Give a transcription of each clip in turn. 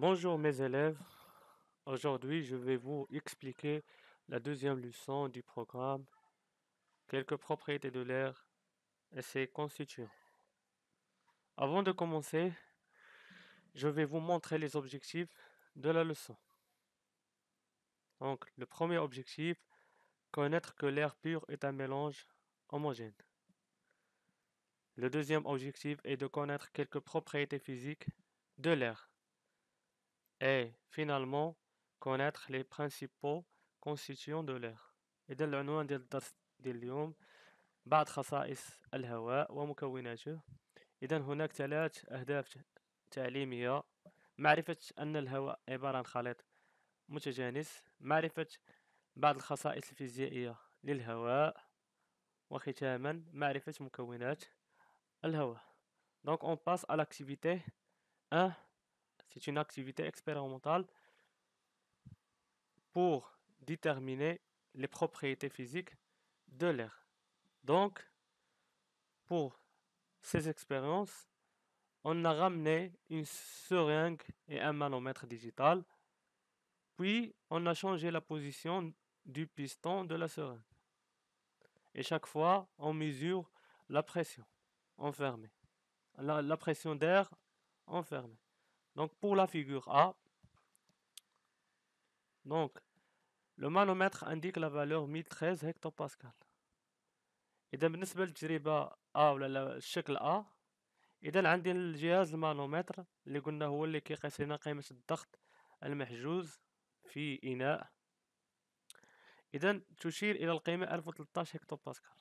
Bonjour mes élèves, aujourd'hui je vais vous expliquer la deuxième leçon du programme, quelques propriétés de l'air et ses constituants. Avant de commencer, je vais vous montrer les objectifs de la leçon. Donc le premier objectif, connaître que l'air pur est un mélange homogène. Le deuxième objectif est de connaître quelques propriétés physiques de l'air. Et finalement, connaître les principaux constituants de l'air. إذا العنوان ديال الدرس ديال اليوم بعض خصائص الهواء ومكوناته. إذا هناك 3 أهداف تعليمية: معرفة أن الهواء عبارة عن خليط متجانس، معرفة بعض الخصائص الفيزيائية للهواء، وختاما معرفة مكونات الهواء. Donc on passe à l'activité 1. C'est une activité expérimentale pour déterminer les propriétés physiques de l'air. Donc, pour ces expériences, on a ramené une seringue et un manomètre digital, puis on a changé la position du piston de la seringue. Et chaque fois, on mesure la pression enfermée, la pression d'air enfermée. Donc, pour la figure A, donc, le manomètre indique la valeur 1013 hectopascal. إذا بالنسبة للتجربة A ولا الشكل A، إذا عندي الجهاز المانومتر اللي قلنا هو اللي كيقيس لنا قيمة الضغط المحجوز في إناء. إذا تشير إلى القيمة 1013 هكتوباسكال.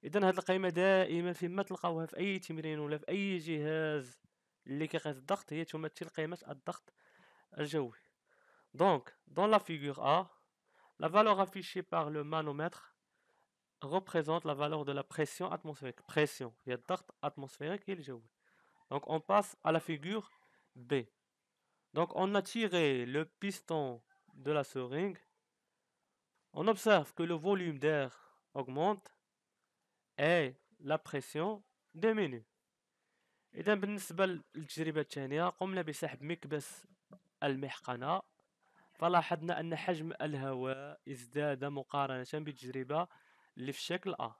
إذا هاد القيمة دائما فيما تلقاوها في أي تمرين ولا في أي جهاز اللي كيقيس الضغط هي تمثل قيمة الضغط الجوي. Donc, dans la figure A, la valeur affichée par le manomètre représente la valeur de la pression atmosphérique. Pression, il y a الضغط atmosphérique et le جوي. Donc on passe à la figure B. Donc on a tiré le piston de la seringue. On observe que le volume d'air augmente et la pression diminue. إذا بالنسبة للتجربة الثانية قمنا بسحب مكبس المحقنة، فلاحظنا أن حجم الهواء ازداد مقارنة بالتجربة اللي في الشكل A،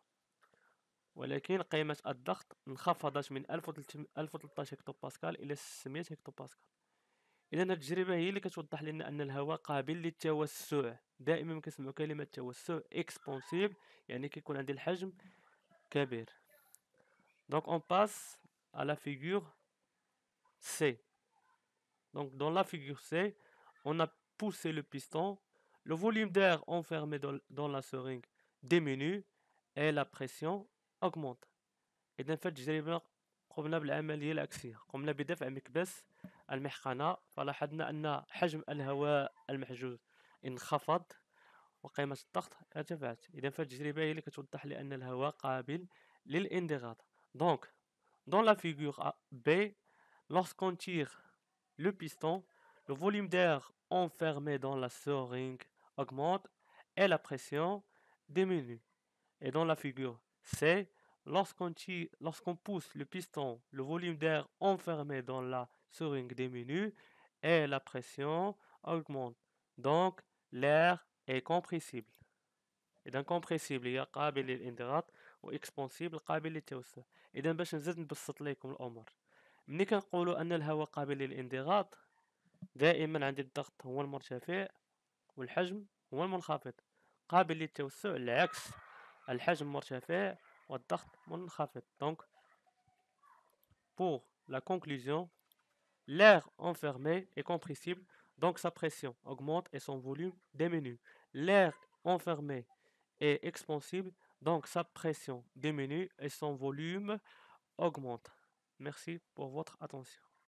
ولكن قيمة الضغط انخفضت من 1013 هكتوباسكال إلى 600 هكتوباسكال. إذا التجربة هي اللي كتوضح لنا أن الهواء قابل للتوسع. دائما كنسمعوا كلمة توسع اكسبونسيف، يعني كيكون عندي الحجم كبير. Donc on passe à la figure C. Donc dans la figure C, on a poussé le piston, le volume d'air enfermé dans la seringue diminue et la pression augmente. إذا في التجربة قمنا بالعملية العكسية، قمنا بدفع مكبس المحقنة، فلاحظنا أن حجم الهواء المحجوز انخفض وقيمة الضغط ارتفعت. إذا في التجربة هي اللي كتوضح لي أن الهواء قابل للانضغاط. Donc, dans la figure B, lorsqu'on tire le piston, le volume d'air enfermé dans la seringue augmente et la pression diminue. Et dans la figure C, lorsqu'on pousse le piston, le volume d'air enfermé dans la seringue diminue et la pression augmente. Donc, l'air est compressible. إذا compressible هي قابل للانضغاط وإكسبانسيبل قابل للتوسع. إذا باش نزيد نبسط لكم الأمور، ملي كنقولوا أن الهواء قابل للانضغاط، دائما عندي الضغط هو المرتفع والحجم هو المنخفض. قابل للتوسع العكس، الحجم مرتفع والضغط منخفض. Donc, pour la conclusion, l'air enfermé est compressible, donc sa pression augmente et son volume diminue. L'air enfermé est expansible, donc sa pression diminue et son volume augmente. Merci pour votre attention.